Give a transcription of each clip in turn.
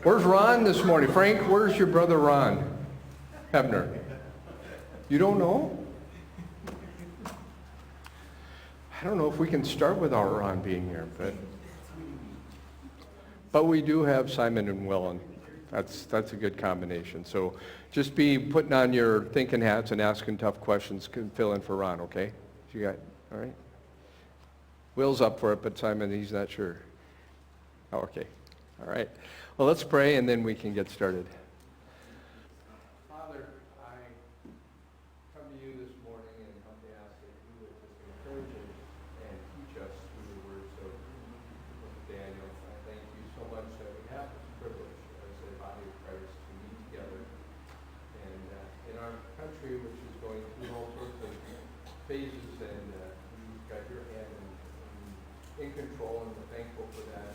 Where's Ron this morning? Frank, where's your brother Ron Hebner? You don't know? I don't know if we can start without Ron being here, but we do have Simon and Will, and that's a good combination. So just be putting on your thinking hats and asking tough questions. Can fill in for Ron, okay? You got, all right? Will's up for it, but Simon, he's not sure. Oh, okay. All right. Well, let's pray, and then we can get started. Father, I come to you this morning and humbly ask that you would just encourage and teach us through the words of Daniel. I thank you so much that we have this privilege as a body of Christ to meet together. And in our country, which is going through all sorts of phases, and you've got your hand in control, and we're thankful for that.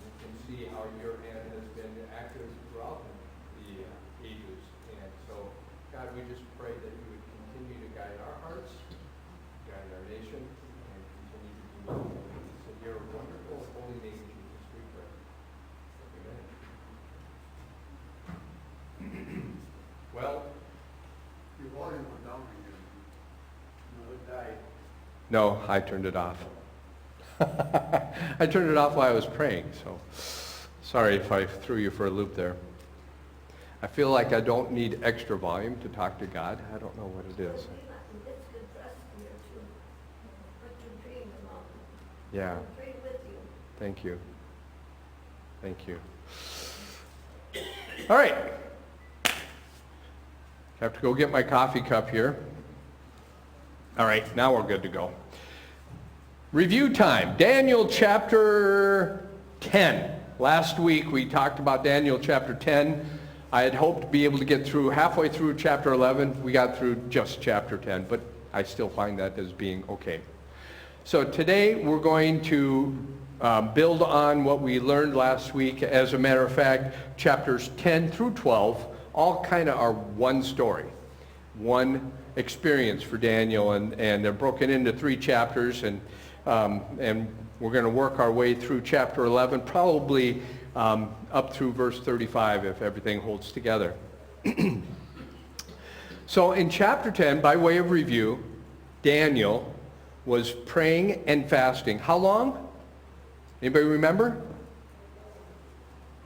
We can see how your hand has been active throughout the ages. And so, God, we just pray that you would continue to guide our hearts, guide our nation, and continue to do well. In your wonderful holy name, Jesus, we pray. Amen. Well, your volume went down again. No, it died. No, I turned it off. I turned it off while I was praying, so sorry if I threw you for a loop there. I feel like I don't need extra volume to talk to God. I don't know what it is. Yeah. Thank you. Thank you. All right. I have to go get my coffee cup here. All right, now we're good to go. Review time, Daniel chapter 10. Last week we talked about Daniel chapter 10. I had hoped to be able to get through halfway through chapter 11. We got through just chapter 10, but I still find that as being okay. So today we're going to build on what we learned last week. As a matter of fact, chapters 10 through 12 all kind of are one story, one experience for Daniel, and they're broken into 3 chapters, and we're going to work our way through chapter 11, probably up through verse 35 if everything holds together. So in chapter 10, by way of review, Daniel was praying and fasting. How long? Anybody remember?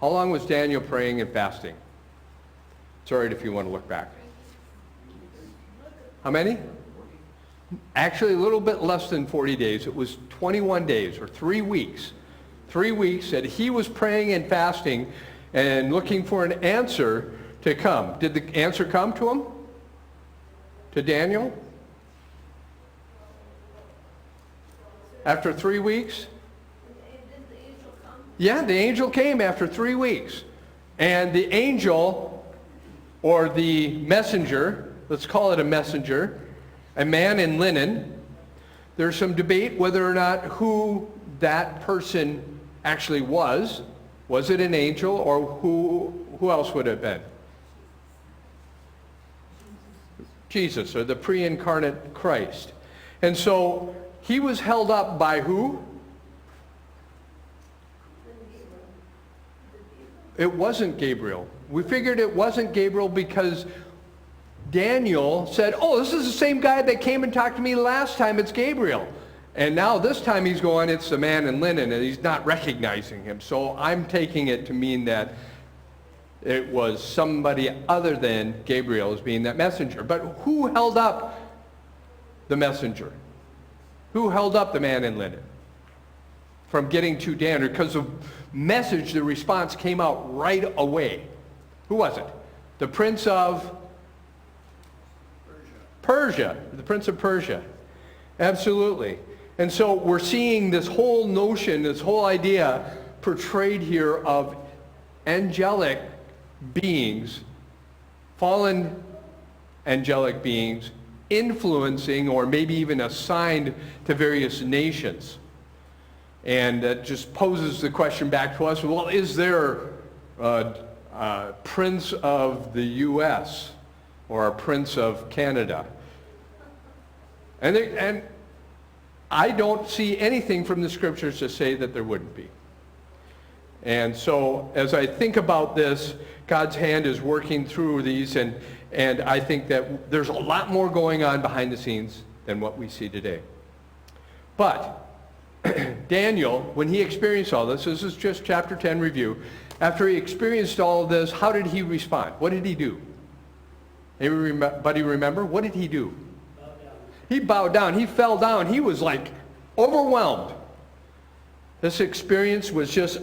How long was Daniel praying and fasting? It's all right if you want to look back. How many? Actually, a little bit less than 40 days. It was 21 days, or 3 weeks. 3 weeks that he was praying and fasting and looking for an answer to come. Did the answer come to him? To Daniel? After 3 weeks? Did the angel come? Yeah, the angel came after 3 weeks. And the angel, or the messenger, let's call it a messenger, a man in linen. There's some debate whether or not who that person actually was. Was it an angel, or who else would it have been? Jesus, or the pre-incarnate Christ. And so he was held up by who? It wasn't Gabriel. We figured it wasn't Gabriel because Daniel said, oh, this is the same guy that came and talked to me last time. It's Gabriel. And now this time he's going, it's the man in linen, and he's not recognizing him. So I'm taking it to mean that it was somebody other than Gabriel as being that messenger. But who held up the messenger? Who held up the man in linen from getting to Daniel? Because the message, the response came out right away. Who was it? The prince of Persia, the prince of Persia. Absolutely. And so we're seeing this whole notion, this whole idea portrayed here of angelic beings, fallen angelic beings, influencing or maybe even assigned to various nations. And that just poses the question back to us, well, is there a prince of the U.S. or a prince of Canada? And I don't see anything from the scriptures to say that there wouldn't be. And so as I think about this, God's hand is working through these, and I think that there's a lot more going on behind the scenes than what we see today. But Daniel, when he experienced all this is just chapter 10 review. After he experienced all of this, how did he respond? What did he do? Anybody remember? What did he do? He bowed down. He fell down. He was like overwhelmed. This experience was just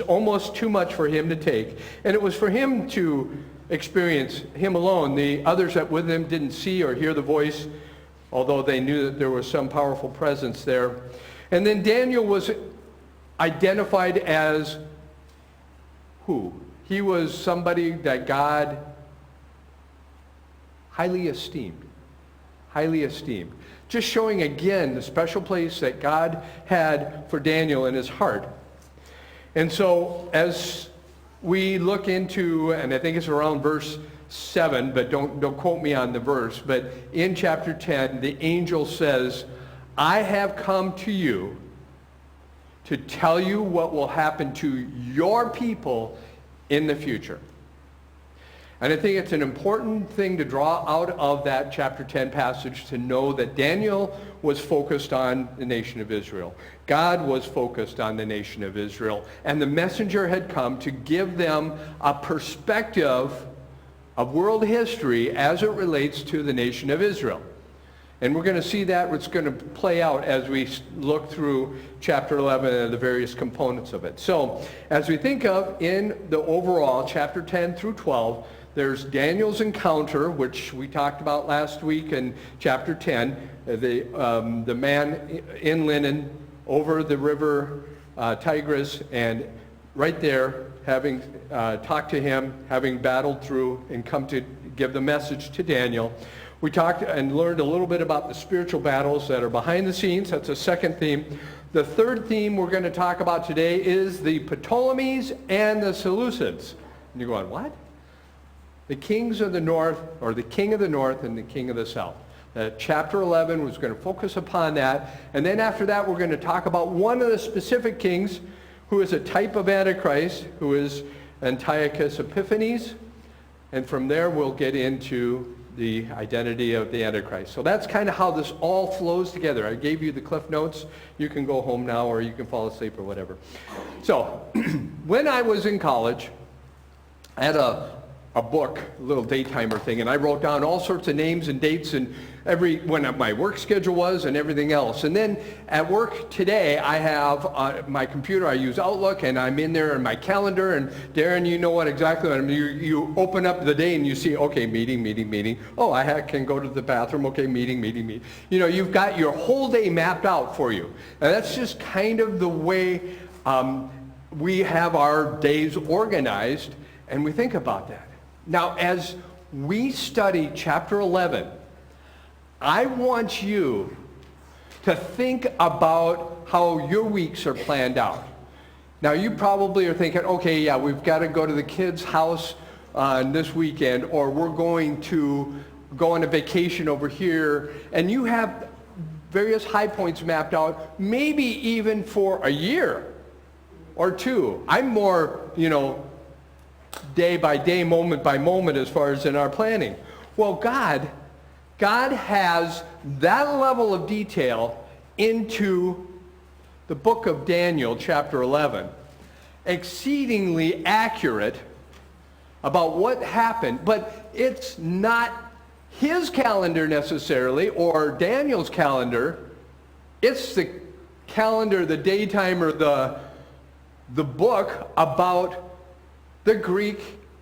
almost too much for him to take. And it was for him to experience, him alone. The others that with him didn't see or hear the voice, although they knew that there was some powerful presence there. And then Daniel was identified as who? He was somebody that God highly esteemed. Highly esteemed. Just showing again the special place that God had for Daniel in his heart. And so as we look into, and I think it's around verse 7, but don't quote me on the verse, but in chapter 10, the angel says, I have come to you to tell you what will happen to your people in the future. And I think it's an important thing to draw out of that chapter 10 passage to know that Daniel was focused on the nation of Israel. God was focused on the nation of Israel. And the messenger had come to give them a perspective of world history as it relates to the nation of Israel. And we're going to see that it's going to play out as we look through chapter 11 and the various components of it. So as we think of in the overall chapter 10 through 12, there's Daniel's encounter, which we talked about last week in chapter 10, the man in linen over the river Tigris, and right there, having talked to him, having battled through and come to give the message to Daniel. We talked and learned a little bit about the spiritual battles that are behind the scenes. That's a second theme. The third theme we're going to talk about today is the Ptolemies and the Seleucids. And you're going, what? The kings of the north, or the king of the north and the king of the south. Chapter 11 was going to focus upon that. And then after that, we're going to talk about one of the specific kings who is a type of Antichrist, who is Antiochus Epiphanes. And from there, we'll get into the identity of the Antichrist. So that's kind of how this all flows together. I gave you the Cliff Notes. You can go home now, or you can fall asleep or whatever. So when I was in college, I had a book, a little daytimer thing, and I wrote down all sorts of names and dates and when my work schedule was and everything else. And then at work today, I have my computer, I use Outlook, and I'm in there in my calendar, and Darren, you know what exactly, you open up the day and you see, okay, meeting. Oh, I can go to the bathroom, okay, meeting. You know, you've got your whole day mapped out for you. And that's just kind of the way we have our days organized, and we think about that. Now, as we study chapter 11, I want you to think about how your weeks are planned out. Now, you probably are thinking, okay, yeah, we've got to go to the kids' house this weekend, or we're going to go on a vacation over here, and you have various high points mapped out, maybe even for a year or two. I'm more, day by day, moment by moment as far as in our planning. Well, God has that level of detail into the book of Daniel, chapter 11, exceedingly accurate about what happened, but it's not his calendar necessarily, or Daniel's calendar. It's the calendar, the daytimer, the book about the Greek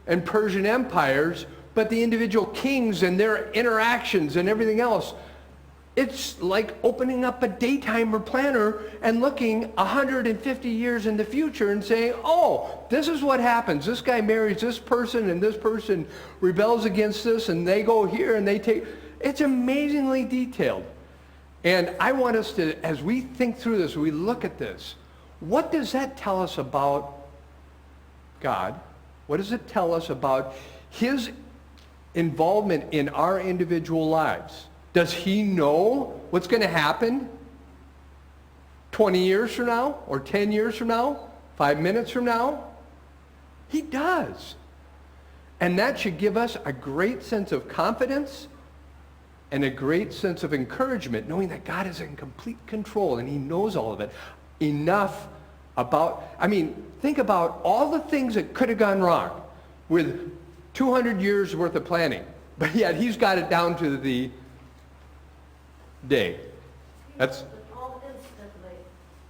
and Persian empires, but the individual kings and their interactions and everything else. It's like opening up a daytimer planner and looking 150 years in the future and saying, oh, this is what happens. This guy marries this person, and this person rebels against this, and they go here and they take... It's amazingly detailed. And I want us to, as we think through this, we look at this, what does that tell us about God? What does it tell us about his involvement in our individual lives? Does he know what's going to happen 20 years from now or 10 years from now? 5 minutes from now? He does. And that should give us a great sense of confidence and a great sense of encouragement, knowing that God is in complete control and he knows all of it. Enough about, think about all the things that could have gone wrong with 200 years worth of planning. But yet he's got it down to the day. That's All instantly.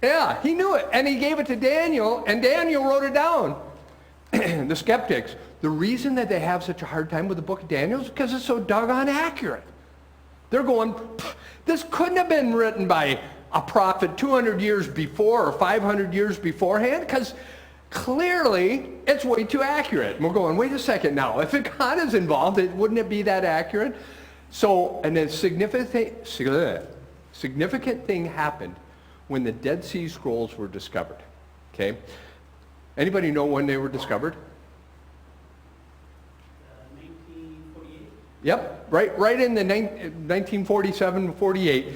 Yeah, he knew it. And he gave it to Daniel, and Daniel wrote it down. The skeptics, the reason that they have such a hard time with the book of Daniel is because it's so doggone accurate. They're going, this couldn't have been written by a prophet 200 years before or 500 years beforehand, because clearly it's way too accurate. And we're going, wait a second now. If God is involved, wouldn't it be that accurate? So, and a significant thing happened when the Dead Sea Scrolls were discovered. Okay? Anybody know when they were discovered? 1948. Yep, right in the 1947, 48.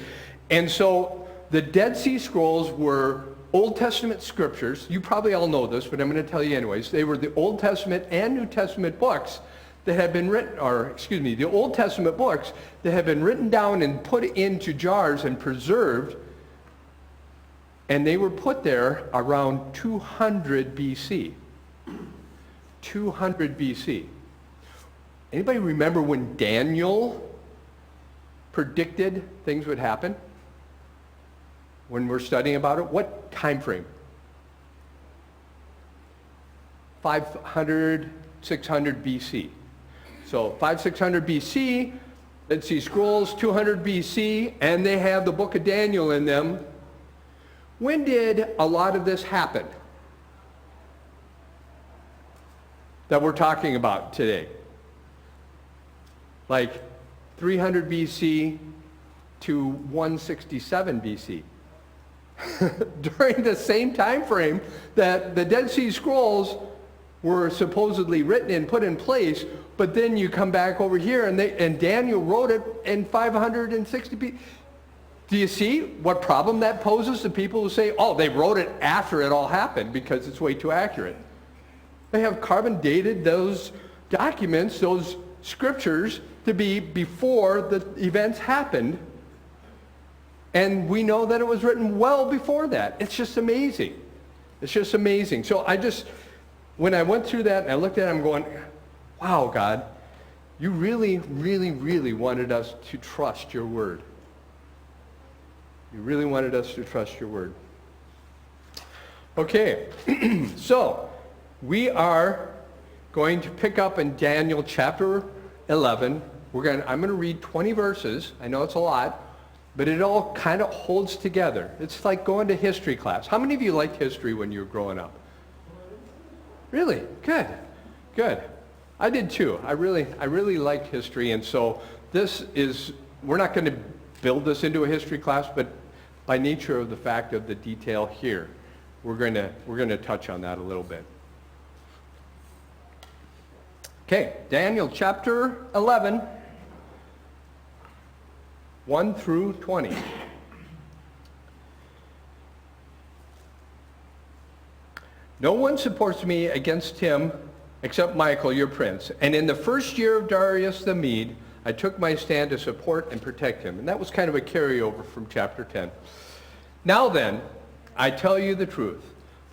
And so the Dead Sea Scrolls were Old Testament scriptures. You probably all know this, but I'm going to tell you anyways. They were the Old Testament and New Testament books that had been written, the Old Testament books that had been written down and put into jars and preserved. And they were put there around 200 BC. 200 BC. Anybody remember when Daniel predicted things would happen? When we're studying about it? What time frame? 500, 600 BC. So 600 BC, Dead Sea Scrolls, 200 BC, and they have the book of Daniel in them. When did a lot of this happen that we're talking about today? Like 300 BC to 167 BC. During the same time frame that the Dead Sea Scrolls were supposedly written and put in place, but then you come back over here and Daniel wrote it in 560 BC. Do you see what problem that poses to people who say, oh, they wrote it after it all happened because it's way too accurate? They have carbon dated those documents, those scriptures, to be before the events happened. And we know that it was written well before that. It's just amazing. It's just amazing. So when I went through that and I looked at it, I'm going, wow, God, you really, really, really wanted us to trust your word. You really wanted us to trust your word. Okay, so we are going to pick up in Daniel chapter 11. I'm going to read 20 verses. I know it's a lot, but it all kind of holds together. It's like going to history class. How many of you liked history when you were growing up? Really? Good. Good. I did too. I really liked history, and so we're not going to build this into a history class, but by nature of the fact of the detail here, we're going to touch on that a little bit. Okay, Daniel chapter 11, 1 through 20. No one supports me against him except Michael, your prince. And in the first year of Darius the Mede, I took my stand to support and protect him. And that was kind of a carryover from chapter 10. Now then, I tell you the truth.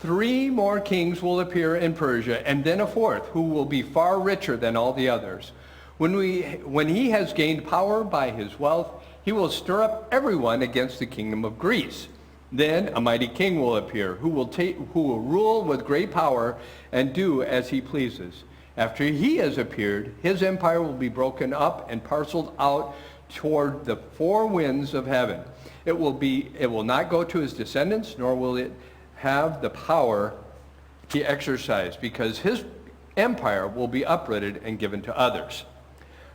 3 more kings will appear in Persia, and then a 4th, who will be far richer than all the others. When he has gained power by his wealth, he will stir up everyone against the kingdom of Greece. Then a mighty king will appear, who will rule with great power and do as he pleases. After he has appeared, his empire will be broken up and parceled out toward the 4 winds of heaven. It will not go to his descendants, nor will it have the power he exercised, because his empire will be uprooted and given to others.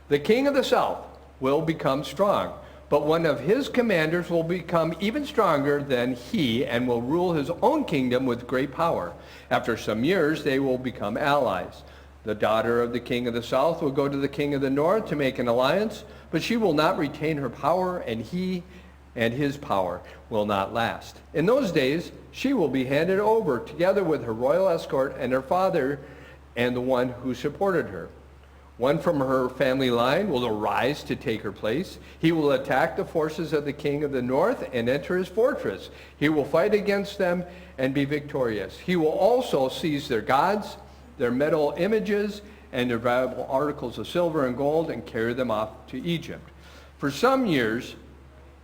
The king of the south will become strong, but one of his commanders will become even stronger than he and will rule his own kingdom with great power. After some years, they will become allies. The daughter of the king of the south will go to the king of the north to make an alliance, but she will not retain her power, and he and his power will not last. In those days, she will be handed over together with her royal escort and her father and the one who supported her. One from her family line will arise to take her place. He will attack the forces of the king of the north and enter his fortress. He will fight against them and be victorious. He will also seize their gods, their metal images, and their valuable articles of silver and gold and carry them off to Egypt. For some years,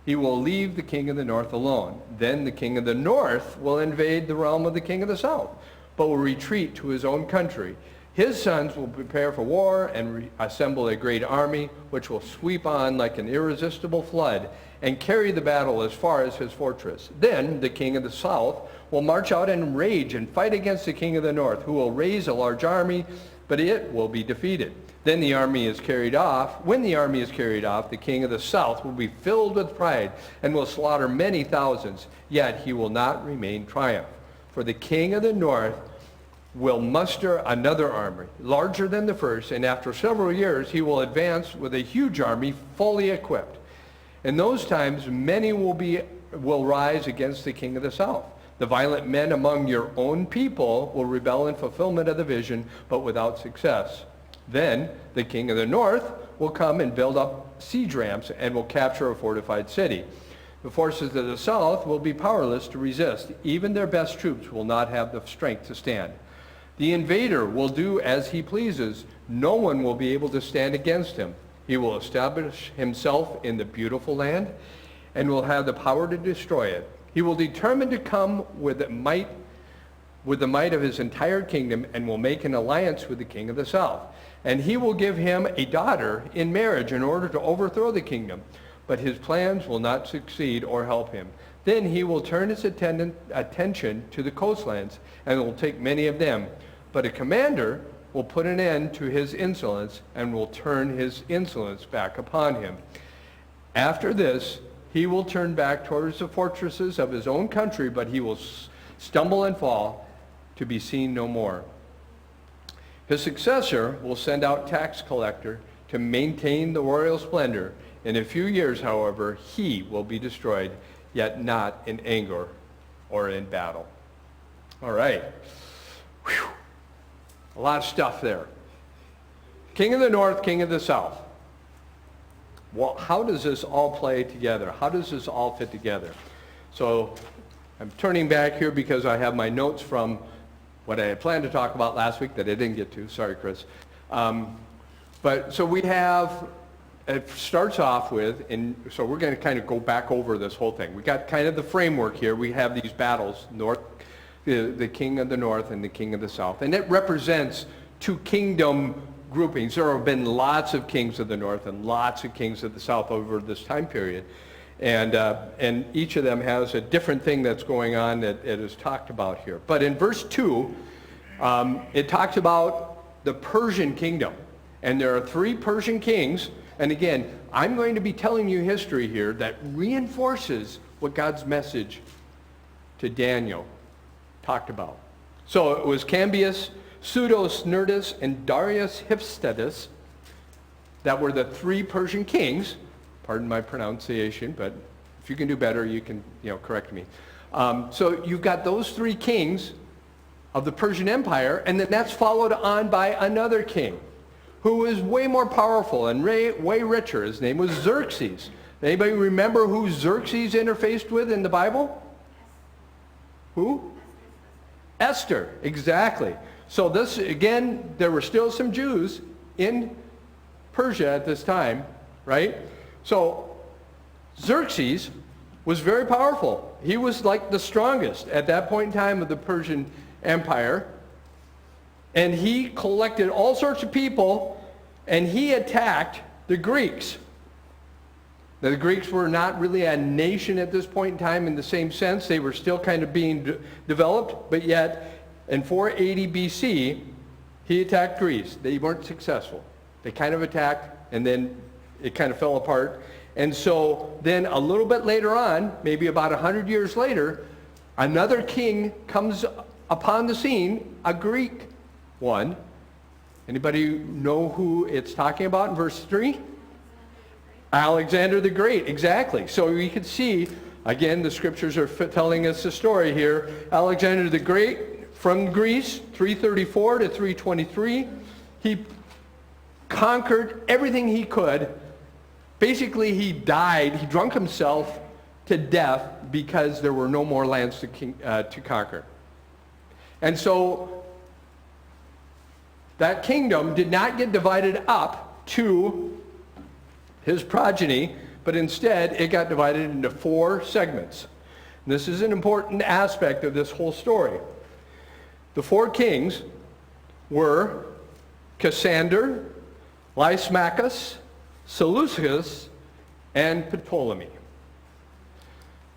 he will leave the king of the north alone. Then the king of the north will invade the realm of the king of the south, but will retreat to his own country. His sons will prepare for war and assemble a great army, which will sweep on like an irresistible flood and carry the battle as far as his fortress. Then the king of the south will march out in rage and fight against the king of the north, who will raise a large army, but it will be defeated. Then the army is carried off. When the army is carried off, the king of the south will be filled with pride and will slaughter many thousands, yet he will not remain triumph. For the king of the north will muster another army, larger than the first, and after several years he will advance with a huge army fully equipped. In those times many will rise against the king of the south. The violent men among your own people will rebel in fulfillment of the vision, but without success. Then the king of the north will come and build up siege ramps and will capture a fortified city. The forces of the south will be powerless to resist. Even their best troops will not have the strength to stand. The invader will do as he pleases. No one will be able to stand against him. He will establish himself in the beautiful land and will have the power to destroy it. He will determine to come with the might of his entire kingdom and will make an alliance with the king of the south. And he will give him a daughter in marriage in order to overthrow the kingdom. But his plans will not succeed or help him. Then he will turn his attention to the coastlands and will take many of them. But a commander will put an end to his insolence and will turn his insolence back upon him. After this, he will turn back towards the fortresses of his own country, but he will stumble and fall to be seen no more. His successor will send out tax collector to maintain the royal splendor. In a few years, however, he will be destroyed, yet not in anger or in battle. All right. Whew. A lot of stuff there. King of the north, king of the south. Well, how does this all play together? How does this all fit together? So I'm turning back here because I have my notes from what I had planned to talk about last week that I didn't get to. Sorry, Chris. But so we have, it starts off with, and so we're going to kind of go back over this whole thing. We got kind of the framework here. We have these battles, the king of the north and the king of the south. And it represents two kingdom groupings. There have been lots of kings of the north and lots of kings of the south over this time period. And each of them has a different thing that's going on that it is talked about here. But in verse 2, it talks about the Persian Kingdom. And there are 3 Persian kings. And again, I'm going to be telling you history here that reinforces what God's message to Daniel talked about. So it was Cambius, Pseudo-Snerdus, and Darius Hypstadus that were the 3 Persian kings. Pardon my pronunciation, but if you can do better, you can correct me. So you've got those 3 kings of the Persian Empire, and then that's followed on by another king who was way more powerful and way richer. His name was Xerxes. Anybody remember who Xerxes interfaced with in the Bible? Who? Esther, exactly. So this, again, there were still some Jews in Persia at this time, right? So Xerxes was very powerful. He was like the strongest at that point in time of the Persian Empire. And he collected all sorts of people, and he attacked the Greeks. Now, the Greeks were not really a nation at this point in time in the same sense. They were still kind of being developed, but yet in 480 BC, he attacked Greece. They weren't successful. They kind of attacked, and then it kind of fell apart. And so then a little bit later on, maybe about 100 years later, another king comes upon the scene, a Greek one. Anybody know who it's talking about in verse 3? Alexander the Great, exactly. So we can see, again, the scriptures are telling us the story here. Alexander the Great from Greece, 334 to 323. He conquered everything he could. Basically, he died. He drunk himself to death because there were no more lands to conquer. And so that kingdom did not get divided up to his progeny, but instead it got divided into 4 segments. This is an important aspect of this whole story. The 4 kings were Cassander, Lysimachus, Seleucus, and Ptolemy.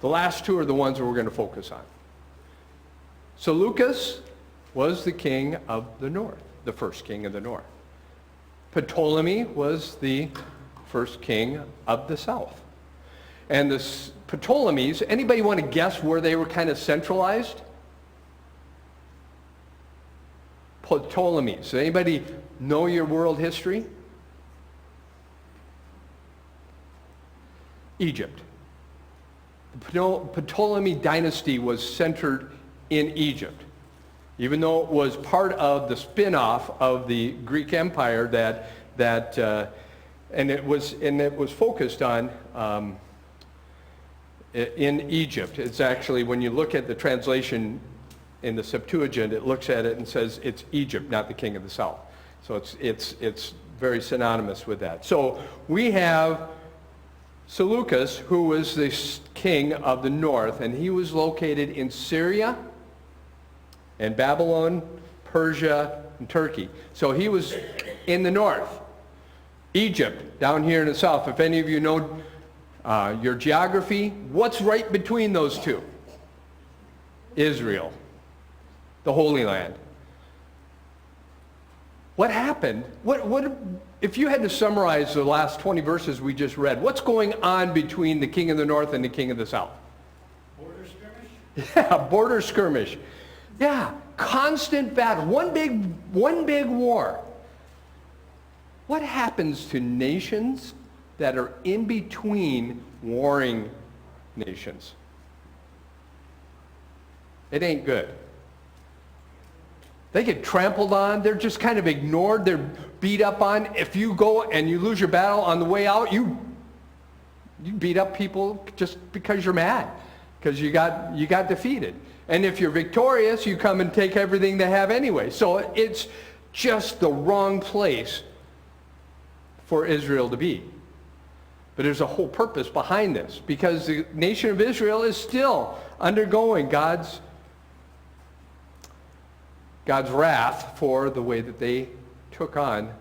The last 2 are the ones that we're going to focus on. Seleucus was the king of the north, the first king of the north. Ptolemy was the first king of the south. And the Ptolemies, anybody want to guess where they were kind of centralized? Ptolemies. Anybody know your world history? Egypt. The Ptolemy dynasty was centered in Egypt, even though it was part of the spin-off of the Greek Empire and it was focused on in Egypt. It's actually, when you look at the translation in the Septuagint, it looks at it and says it's Egypt, not the king of the south. So it's very synonymous with that. So we have Seleucus, who was the king of the north, and he was located in Syria and Babylon, Persia, and Turkey. So he was in the north. Egypt, down here in the south. If any of you know your geography, what's right between those 2? Israel, the Holy Land. What happened? What if you had to summarize the last 20 verses we just read, what's going on between the king of the north and the king of the south? Border skirmish? Yeah, border skirmish. Yeah, constant battle. One big war. What happens to nations that are in between warring nations? It ain't good. They get trampled on. They're just kind of ignored. They're beat up on. If you go and you lose your battle on the way out, you beat up people just because you're mad, because you got defeated. And if you're victorious, you come and take everything they have anyway. So it's just the wrong place for Israel to be. But there's a whole purpose behind this, because the nation of Israel is still undergoing God's wrath for the way that they took on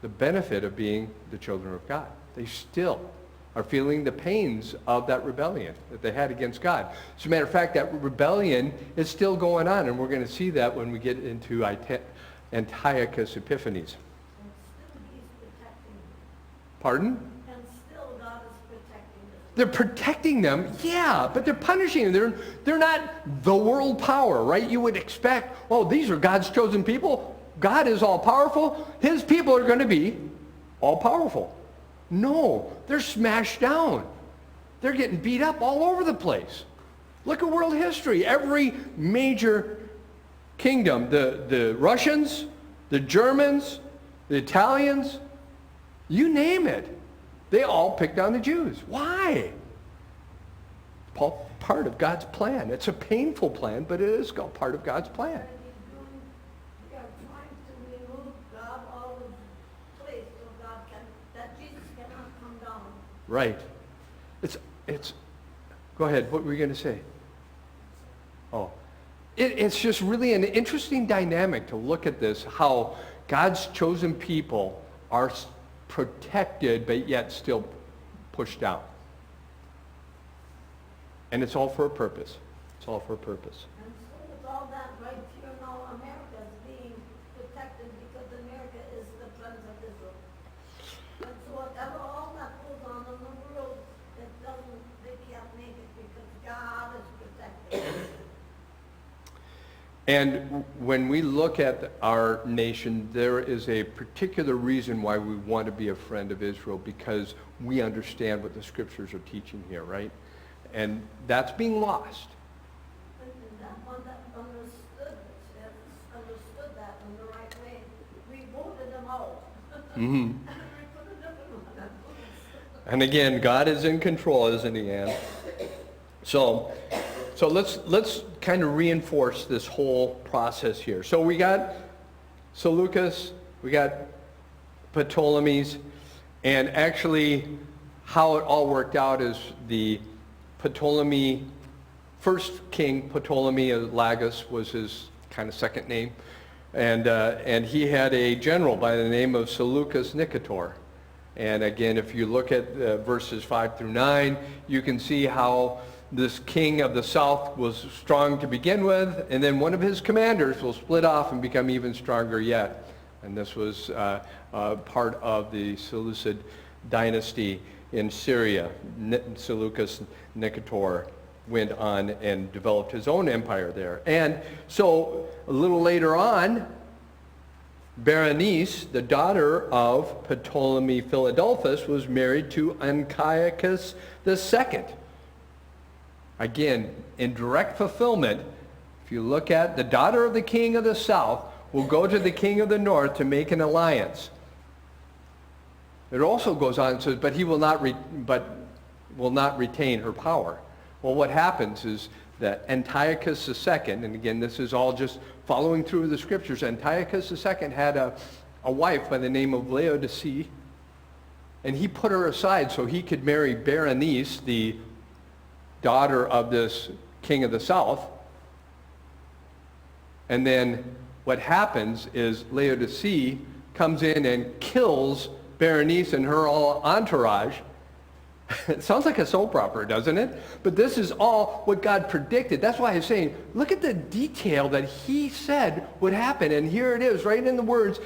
the benefit of being the children of God. They still are feeling the pains of that rebellion that they had against God. As a matter of fact, that rebellion is still going on, and we're going to see that when we get into Antiochus Epiphanes. And still he's protecting them. Pardon? And still God is protecting them. They're protecting them, yeah, but they're punishing them. They're not the world power, right? You would expect, oh, these are God's chosen people. God is all-powerful. His people are going to be all-powerful. No, they're smashed down. They're getting beat up all over the place. Look at world history. Every major kingdom, the Russians, the Germans, the Italians, you name it, they all picked on the Jews. Why? Part of God's plan. It's a painful plan, but it is part of God's plan. They are trying to remove God out of the place so that Jesus cannot come down. Right. It's. Go ahead. What were you going to say? Oh, it's just really an interesting dynamic to look at this. How God's chosen people are protected, but yet still pushed down. And it's all for a purpose. It's all for a purpose. And so with all that right here now, America is being protected because America is the friends of Israel. And so whatever all that goes on in the world, they can't make it because God is protecting. And when we look at our nation, there is a particular reason why we want to be a friend of Israel, because we understand what the scriptures are teaching here, right? And that's being lost. And that one that understood that in the right way, we voted them out. Mm-hmm. We put a different one that votes. And again, God is in control, isn't he, Ann? So let's kind of reinforce this whole process here. So we got Seleucus, we got Ptolemies, and actually how it all worked out is the Ptolemy, first king Ptolemy of Lagus was his kind of second name, and he had a general by the name of Seleucus Nicator. And again, if you look at verses 5 through 9, you can see how this king of the south was strong to begin with, and then one of his commanders will split off and become even stronger yet. And this was part of the Seleucid dynasty in Syria. Seleucus Nicator went on and developed his own empire there. And so a little later on, Berenice, the daughter of Ptolemy Philadelphus, was married to Antiochus II. Again, in direct fulfillment, if you look at the daughter of the king of the south will go to the king of the north to make an alliance. It also goes on and says, but he will not retain her power. Well, what happens is that Antiochus II, and again, this is all just following through the scriptures, Antiochus II had a wife by the name of Laodice, and he put her aside so he could marry Berenice, the daughter of this king of the south. And then what happens is Laodice comes in and kills Berenice and her all entourage. It sounds like a soap opera, doesn't it? But this is all what God predicted. That's why he's saying, look at the detail that he said would happen. And here it is, right in the words,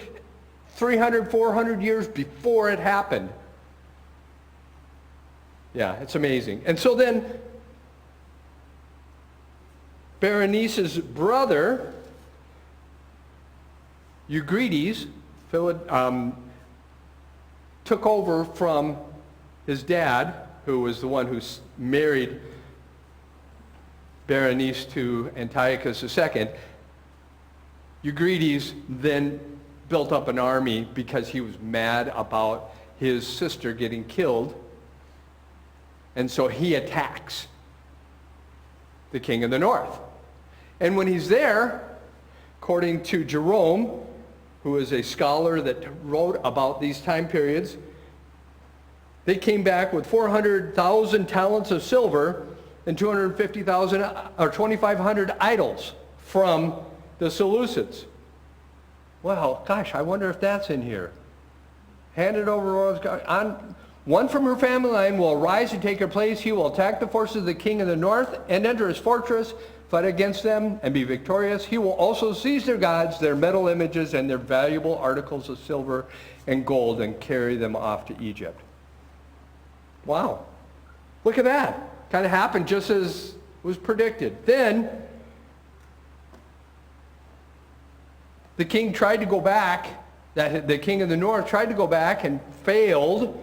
300, 400 years before it happened. Yeah, it's amazing. And so then, Berenice's brother, Euergetes, took over from his dad, who was the one who married Berenice to Antiochus II. Euergetes then built up an army because he was mad about his sister getting killed. And so he attacks the king of the north. And when he's there, according to Jerome, who is a scholar that wrote about these time periods, they came back with 400,000 talents of silver and 250,000 or 2,500 idols from the Seleucids. Well, gosh, I wonder if that's in here. Handed over on one from her family line will arise and take her place. He will attack the forces of the king of the north and enter his fortress, fight against them, and be victorious. He will also seize their gods, their metal images, and their valuable articles of silver and gold, and carry them off to Egypt. Wow. Look at that. Kind of happened just as was predicted. Then, the king tried to go back, the king of the north tried to go back and failed,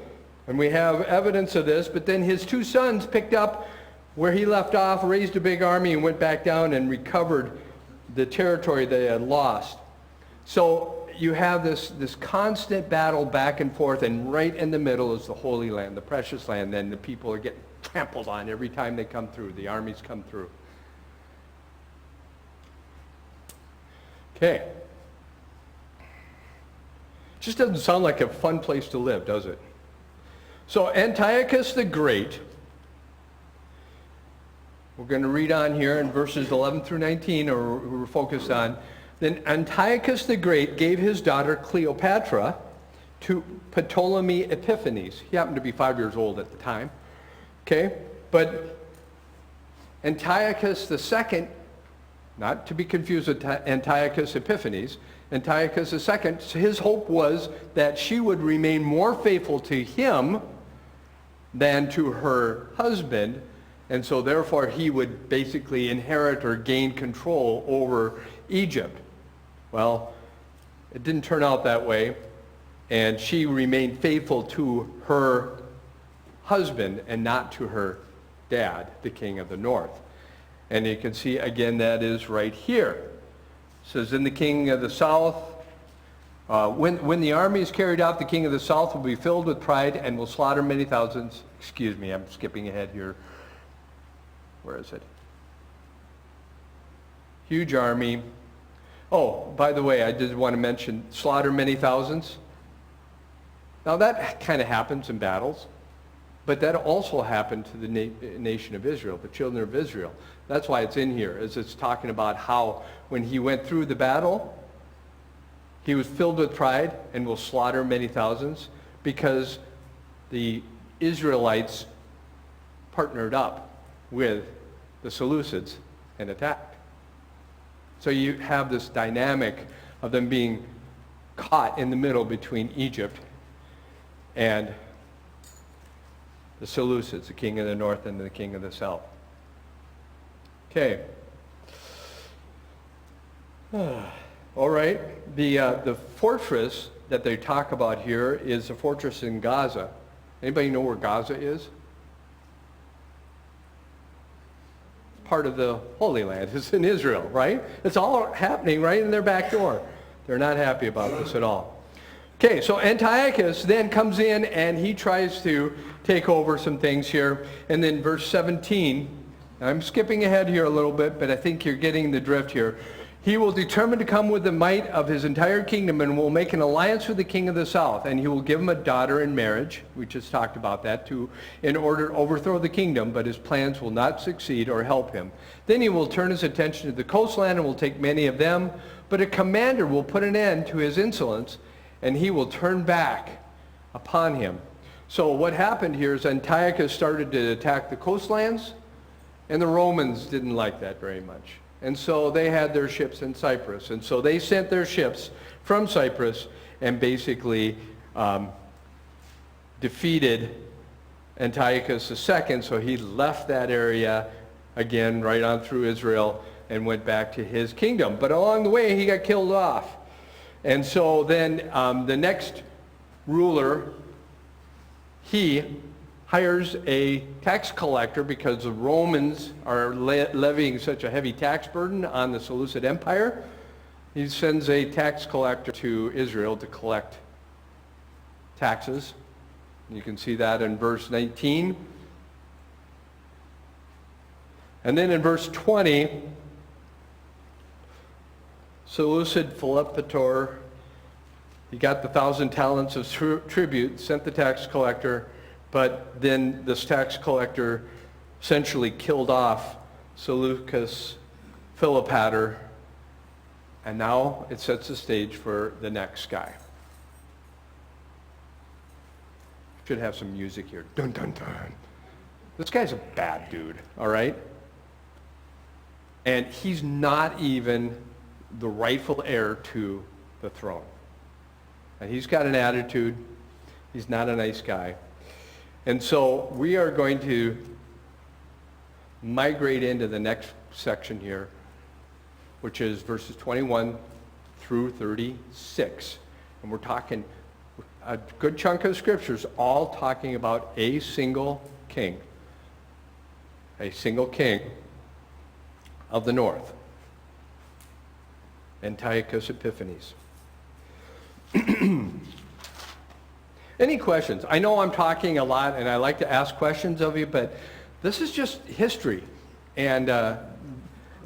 and we have evidence of this, but then his two sons picked up where he left off, raised a big army, and went back down and recovered the territory they had lost. So you have this constant battle back and forth, and right in the middle is the Holy Land, the precious land. Then the people are getting trampled on every time they come through. The armies come through. Okay. Just doesn't sound like a fun place to live, does it? So Antiochus the Great, we're going to read on here in verses 11 through 19, or we're focused on. Then Antiochus the Great gave his daughter Cleopatra to Ptolemy Epiphanes. He happened to be 5 years old at the time. Okay? But Antiochus II, not to be confused with Antiochus Epiphanes, Antiochus II, his hope was that she would remain more faithful to him than to her husband, and so therefore he would basically inherit or gain control over Egypt. Well, it didn't turn out that way, and she remained faithful to her husband and not to her dad, the king of the north. And you can see, again, that is right here. It says, then the king of the south, when the army is carried out, the king of the south will be filled with pride and will slaughter many thousands. Excuse me, I'm skipping ahead here. Where is it? Huge army. Oh, by the way, I did want to mention slaughter many thousands. Now that kind of happens in battles, but that also happened to the nation of Israel, the children of Israel. That's why it's in here, as it's talking about how when he went through the battle, he was filled with pride and will slaughter many thousands because the Israelites partnered up with the Seleucids and attacked. So you have this dynamic of them being caught in the middle between Egypt and the Seleucids, the king of the north and the king of the south. Okay. All right. The fortress that they talk about here is a fortress in Gaza. Anybody know where Gaza is? Part of the Holy Land. It's in Israel, right? It's all happening right in their back door. They're not happy about this at all. Okay, so Antiochus then comes in and he tries to take over some things here. And then verse 17, I'm skipping ahead here a little bit, but I think you're getting the drift here. He will determine to come with the might of his entire kingdom and will make an alliance with the king of the south, and he will give him a daughter in marriage. We just talked about that too, in order to overthrow the kingdom, but his plans will not succeed or help him. Then he will turn his attention to the coastland and will take many of them, but a commander will put an end to his insolence, and he will turn back upon him. So what happened here is Antiochus started to attack the coastlands, and the Romans didn't like that very much. And so they had their ships in Cyprus. And so they sent their ships from Cyprus and basically defeated Antiochus II. So he left that area again right on through Israel and went back to his kingdom. But along the way, he got killed off. And so then the next ruler, he hires a tax collector because the Romans are levying such a heavy tax burden on the Seleucid Empire. He sends a tax collector to Israel to collect taxes. You can see that in verse 19. And then in verse 20, Seleucid Philopator, he got the 1,000 talents of tribute, sent the tax collector, but then this tax collector essentially killed off Seleucus Philopator, and now it sets the stage for the next guy. Should have some music here. Dun, dun, dun. This guy's a bad dude, all right? And he's not even the rightful heir to the throne. And he's got an attitude. He's not a nice guy. And so we are going to migrate into the next section here, which is verses 21 through 36. And we're talking a good chunk of scriptures all talking about a single king of the north, Antiochus Epiphanes. Any questions? I know I'm talking a lot and I like to ask questions of you, but this is just history, and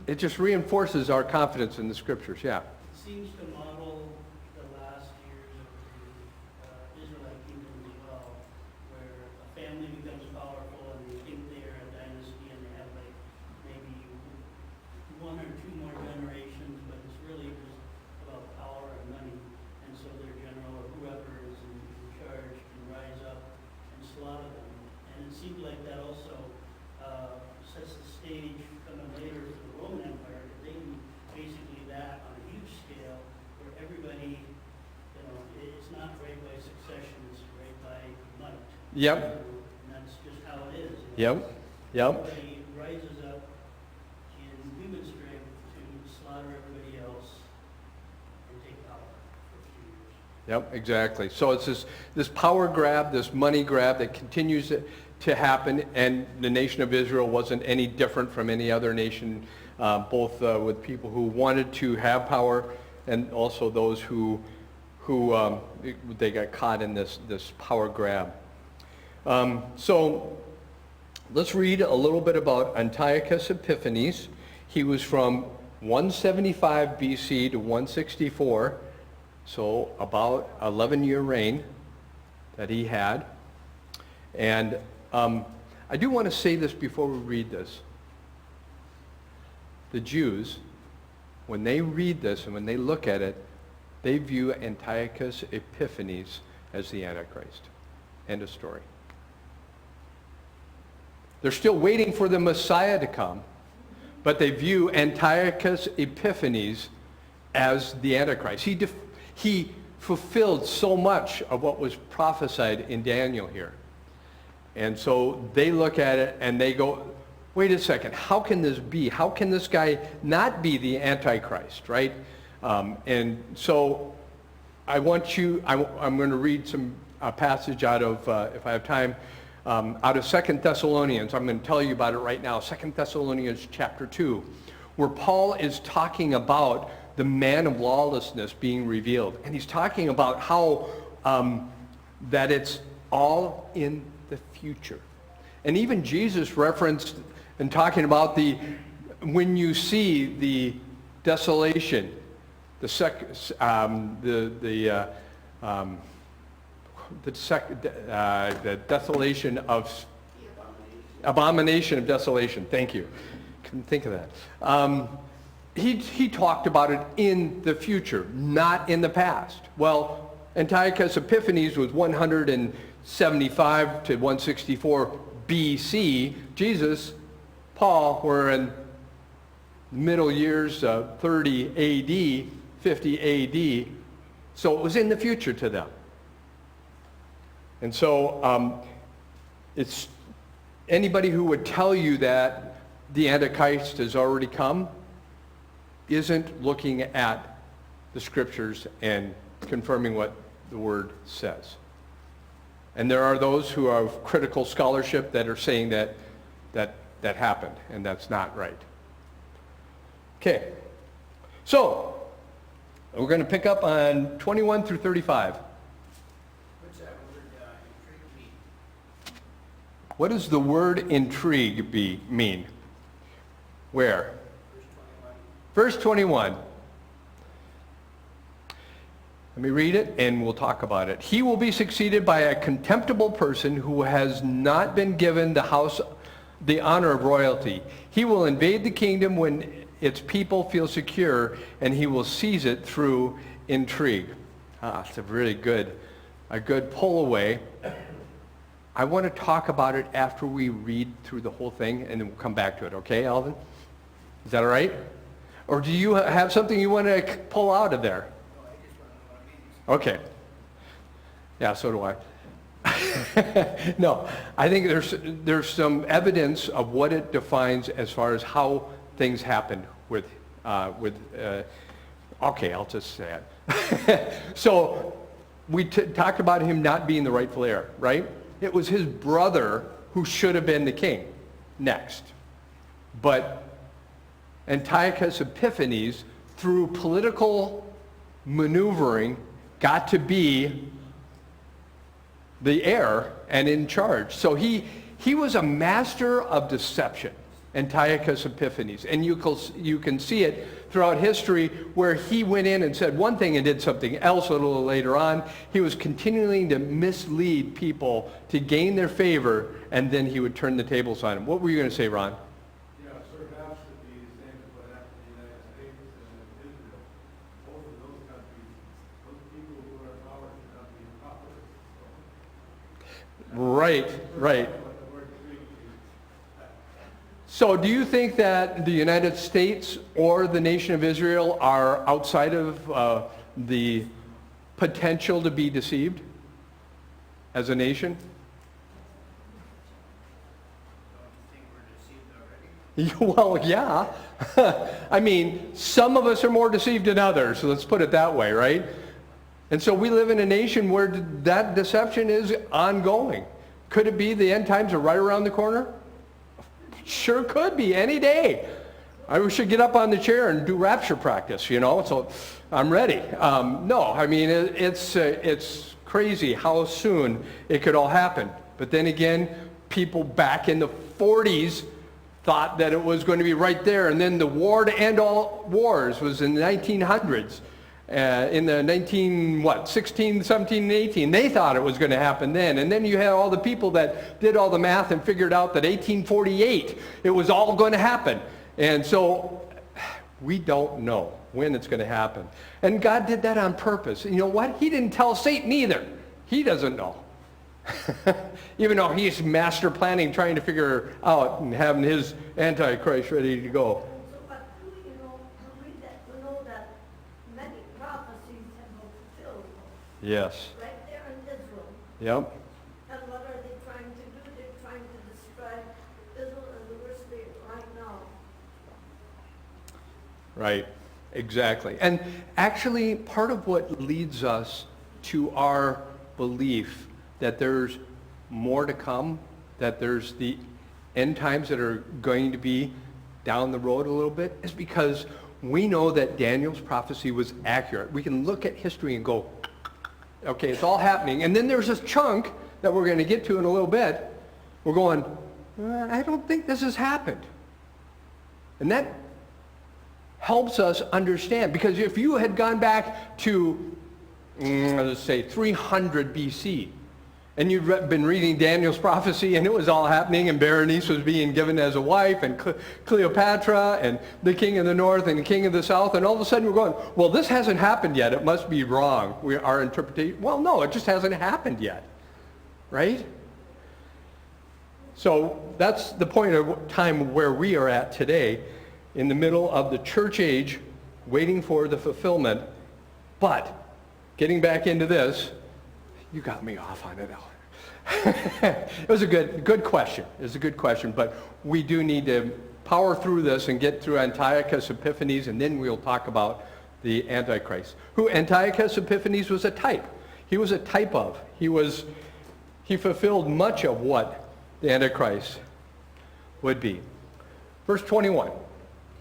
it just reinforces our confidence in the scriptures. Yeah. It seems to model the last years of the Israelite kingdom as well, where a family becomes powerful and they think they are a dynasty and they have like maybe one or two more generations, but it's really just about power and money. And so their general or whoever is in charge can rise up and slaughter them. And it seems like that also sets the stage coming later for the Roman Empire, that they do basically that on a huge scale, where everybody, it's not right by succession, it's right by might. Yep. And that's just how it is. Yep. Yep. Everybody rises up in human strength to slaughter everybody else Yep, exactly. So it's this power grab, this money grab that continues to happen, and the nation of Israel wasn't any different from any other nation, both with people who wanted to have power and also those who they got caught in this power grab. So let's read a little bit about Antiochus Epiphanes. He was from 175 BC to 164, so about 11-year reign that he had. And I do want to say this before we read this. The Jews, when they read this and when they look at it, they view Antiochus Epiphanes as the Antichrist. End of story. They're still waiting for the Messiah to come, but they view Antiochus Epiphanes as the Antichrist. He fulfilled so much of what was prophesied in Daniel here. And so they look at it and they go, wait a second, how can this be? How can this guy not be the Antichrist, right? And so I want you, I'm going to read a passage out of, if I have time, out of 2 Thessalonians. I'm going to tell you about it right now. 2 Thessalonians Chapter 2, where Paul is talking about the man of lawlessness being revealed. And he's talking about how that it's all in the future. And even Jesus referenced in talking about when you see the desolation, the desolation of abomination of desolation. Thank you. Couldn't think of that. He talked about it in the future, not in the past. Well, Antiochus Epiphanes was 175 to 164 BC. Jesus, Paul were in middle years, 30 AD, 50 AD. So it was in the future to them. And so it's anybody who would tell you that the Antichrist has already come isn't looking at the scriptures and confirming what the word says. And there are those who are of critical scholarship that are saying that happened, and that's not right. Okay, so we're going to pick up on 21 through 35. What's that word, intrigue mean? What does the word intrigue mean? Where? Verse 21. Let me read it and we'll talk about it. He will be succeeded by a contemptible person who has not been given the honor of royalty. He will invade the kingdom when its people feel secure, and he will seize it through intrigue. It's a good pull away. I want to talk about it after we read through the whole thing, and then we'll come back to it. Okay, Alvin? Is that all right? Or do you have something you want to pull out of there? Okay. Yeah, so do I. No, I think there's some evidence of what it defines as far as how things happened with okay, I'll just say it. So we talked about him not being the rightful heir, right? It was his brother who should have been the king next. But Antiochus Epiphanes, through political maneuvering, got to be the heir and in charge. So he was a master of deception, Antiochus Epiphanes. And you can see it throughout history where he went in and said one thing and did something else a little later on. He was continuing to mislead people to gain their favor, and then he would turn the tables on them. What were you going to say, Ron? Yeah, so perhaps should be the same as what happened in the United States and Israel. Both of those countries, those people who are in power should not be popular. Right. So do you think that the United States or the nation of Israel are outside of the potential to be deceived as a nation? Don't you think we're deceived already? Well, yeah. I mean, some of us are more deceived than others, so let's put it that way, right? And so we live in a nation where that deception is ongoing. Could it be the end times are right around the corner? Sure could be, any day. I should get up on the chair and do rapture practice, you know, so I'm ready. No, I mean, it's crazy how soon it could all happen. But then again, people back in the 40s thought that it was going to be right there. And then the war to end all wars was in the 1900s. In the 16, 17, and 18. They thought it was going to happen then. And then you had all the people that did all the math and figured out that 1848, it was all going to happen. And so we don't know when it's going to happen. And God did that on purpose. And you know what? He didn't tell Satan either. He doesn't know. Even though he's master planning, trying to figure out and having his Antichrist ready to go. So, but you know, we read that, we know that many prophecies have been fulfilled Yes. right there in Israel. Yep. And what are they trying to do? They're trying to destroy Israel and the worst state right now. Right, exactly. And actually, part of what leads us to our belief that there's more to come, that there's the end times that are going to be down the road a little bit, is because we know that Daniel's prophecy was accurate. We can look at history and go, okay, it's all happening. And then there's this chunk that we're going to get to in a little bit. We're going, I don't think this has happened. And that helps us understand, because if you had gone back to, let's say, 300 BC, and you'd been reading Daniel's prophecy, and it was all happening, and Berenice was being given as a wife, and Cleopatra, and the king of the north, and the king of the south, and all of a sudden we're going, well, this hasn't happened yet. It must be wrong. Our interpretation, well, no, it just hasn't happened yet, right? So that's the point of time where we are at today, in the middle of the church age, waiting for the fulfillment. But getting back into this, you got me off on it, Ellen. It was a good question. It was a good question, but we do need to power through this and get through Antiochus Epiphanes, and then we'll talk about the Antichrist. Who Antiochus Epiphanes was a type. He was a type of. He fulfilled much of what the Antichrist would be. Verse 21.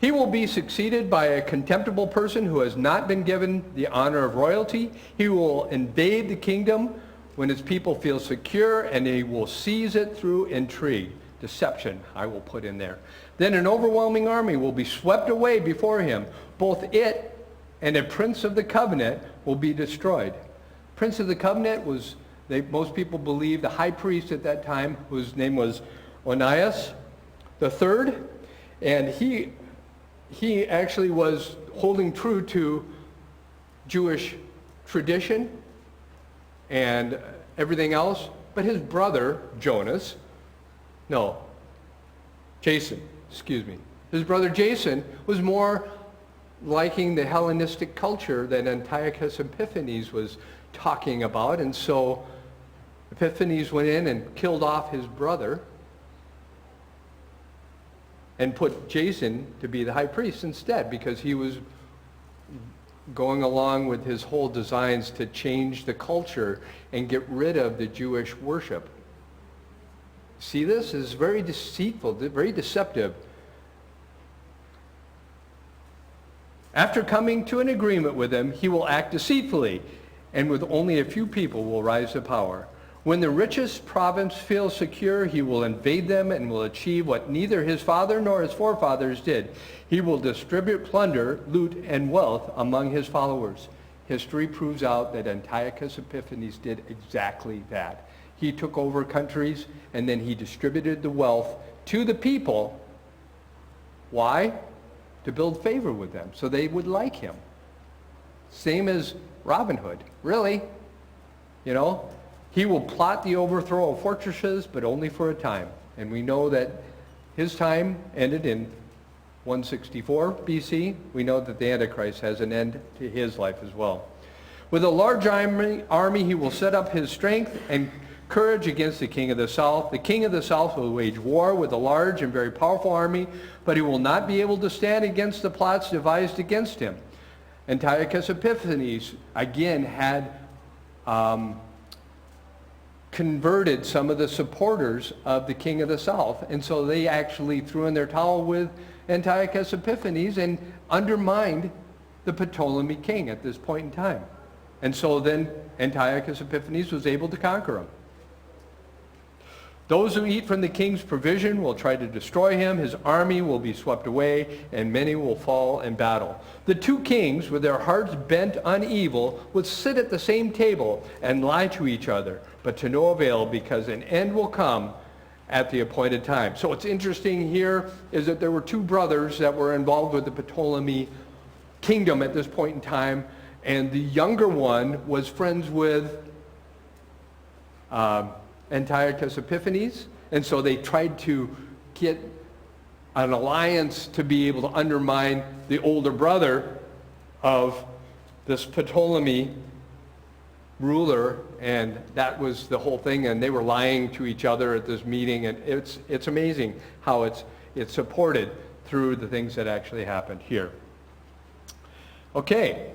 He will be succeeded by a contemptible person who has not been given the honor of royalty. He will invade the kingdom when his people feel secure, and he will seize it through intrigue. Deception, I will put in there. Then an overwhelming army will be swept away before him. Both it and a prince of the covenant will be destroyed. Prince of the covenant was, most people believe, the high priest at that time, whose name was Onias the third, and he actually was holding true to Jewish tradition and everything else, but his brother, his brother Jason was more liking the Hellenistic culture that Antiochus Epiphanes was talking about, and so Epiphanes went in and killed off his brother and put Jason to be the high priest instead, because he was going along with his whole designs to change the culture and get rid of the Jewish worship. See, this is very deceitful, very deceptive. After coming to an agreement with him, he will act deceitfully, and with only a few people will rise to power. When the richest province feels secure, he will invade them and will achieve what neither his father nor his forefathers did. He will distribute plunder, loot, and wealth among his followers. History proves out that Antiochus Epiphanes did exactly that. He took over countries, and then he distributed the wealth to the people. Why? To build favor with them, so they would like him. Same as Robin Hood, really. You know? He will plot the overthrow of fortresses, but only for a time. And we know that his time ended in 164 BC. We know that the Antichrist has an end to his life as well. With a large army, he will set up his strength and courage against the king of the south. The king of the south will wage war with a large and very powerful army, but he will not be able to stand against the plots devised against him. Antiochus Epiphanes, again, had converted some of the supporters of the king of the south. And so they actually threw in their towel with Antiochus Epiphanes and undermined the Ptolemy king at this point in time. And so then Antiochus Epiphanes was able to conquer him. Those who eat from the king's provision will try to destroy him. His army will be swept away, and many will fall in battle. The two kings, with their hearts bent on evil, would sit at the same table and lie to each other, but to no avail, because an end will come at the appointed time. So what's interesting here is that there were two brothers that were involved with the Ptolemy kingdom at this point in time, and the younger one was friends with Antiochus Epiphanes, and so they tried to get an alliance to be able to undermine the older brother of this Ptolemy ruler, and that was the whole thing, and they were lying to each other at this meeting, and it's amazing how it's supported through the things that actually happened here. Okay.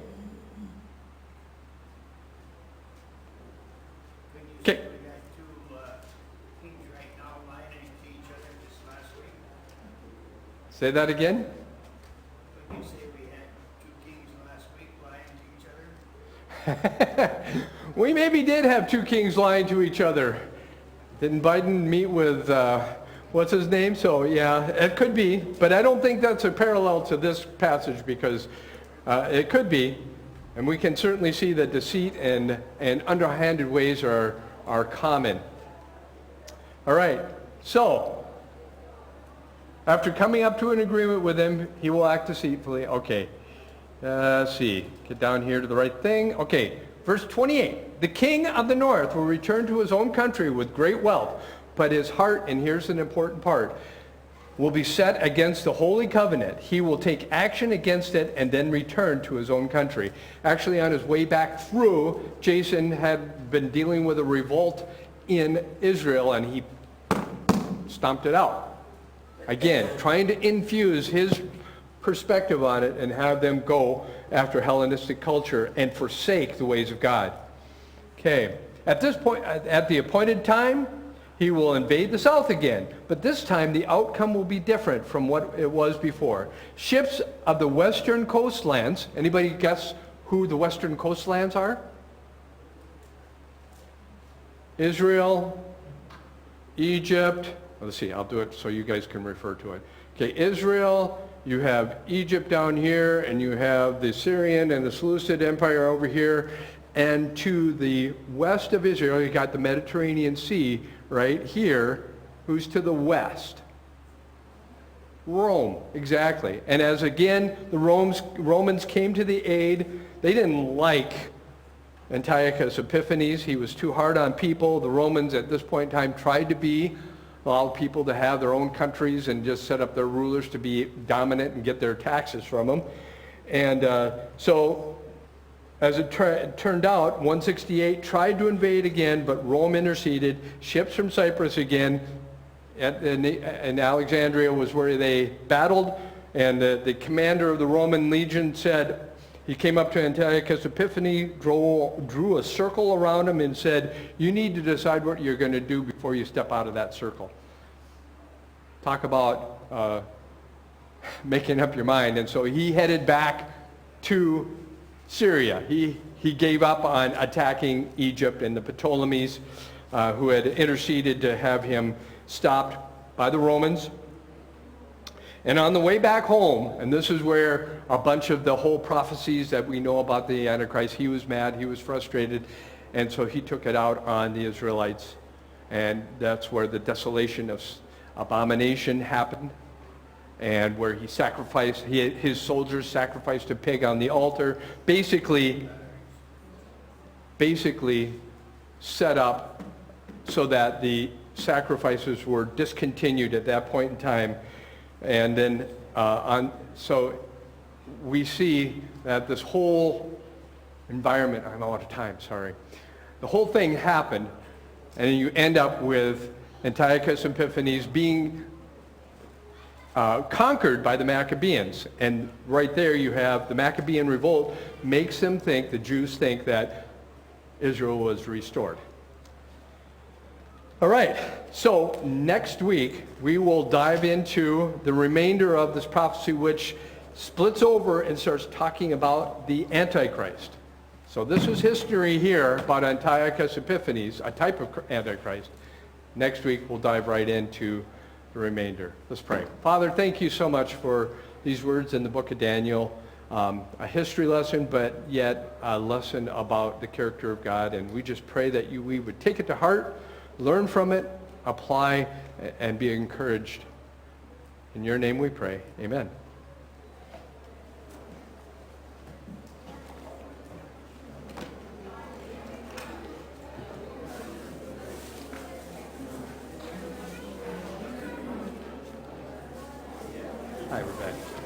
Okay. Say that again? When you say we had two kings last week lying to each other? We maybe did have two kings lying to each other. Didn't Biden meet with, what's his name? So yeah, it could be. But I don't think that's a parallel to this passage, because it could be. And we can certainly see that deceit and underhanded ways are common. All right, so after coming up to an agreement with him, he will act deceitfully. Okay, let's see. Get down here to the right thing. Okay, verse 28. The king of the north will return to his own country with great wealth, but his heart, and here's an important part, will be set against the holy covenant. He will take action against it and then return to his own country. Actually, on his way back through, Jason had been dealing with a revolt in Israel, and he stomped it out. Again, trying to infuse his perspective on it and have them go after Hellenistic culture and forsake the ways of God. Okay, at this point, at the appointed time, he will invade the south again, but this time the outcome will be different from what it was before. Ships of the western coastlands, anybody guess who the western coastlands are? Israel, Egypt. Let's see, I'll do it so you guys can refer to it. Okay, Israel, you have Egypt down here, and you have the Syrian and the Seleucid Empire over here. And to the west of Israel, you got the Mediterranean Sea right here. Who's to the west? Rome, exactly. And as again, the Romans came to the aid, they didn't like Antiochus Epiphanes. He was too hard on people. The Romans at this point in time tried to allow people to have their own countries and just set up their rulers to be dominant and get their taxes from them. And so as it turned out, 168 tried to invade again, but Rome interceded. Ships from Cyprus again, and Alexandria was where they battled, and the commander of the Roman legion said, he came up to Antiochus Epiphanes, drew a circle around him and said, you need to decide what you're going to do before you step out of that circle. Talk about making up your mind. And so he headed back to Syria. He gave up on attacking Egypt and the Ptolemies, who had interceded to have him stopped by the Romans. And on the way back home, and this is where a bunch of the whole prophecies that we know about the Antichrist, he was mad, he was frustrated, and so he took it out on the Israelites. And that's where the desolation of abomination happened, and where he sacrificed, his soldiers sacrificed a pig on the altar, basically set up so that the sacrifices were discontinued at that point in time. And then, so we see that this whole environment, I'm out of time, sorry. The whole thing happened, and you end up with Antiochus Epiphanes being conquered by the Maccabees. And right there you have the Maccabean revolt makes them think, the Jews think, that Israel was restored. All right, so next week we will dive into the remainder of this prophecy, which splits over and starts talking about the Antichrist. So this is history here about Antiochus Epiphanes, a type of Antichrist. Next week we'll dive right into the remainder. Let's pray. Father, thank you so much for these words in the book of Daniel. A history lesson, but yet a lesson about the character of God. And we just pray that we would take it to heart, learn from it, apply, and be encouraged. In your name we pray. Amen. Hi, Rebecca.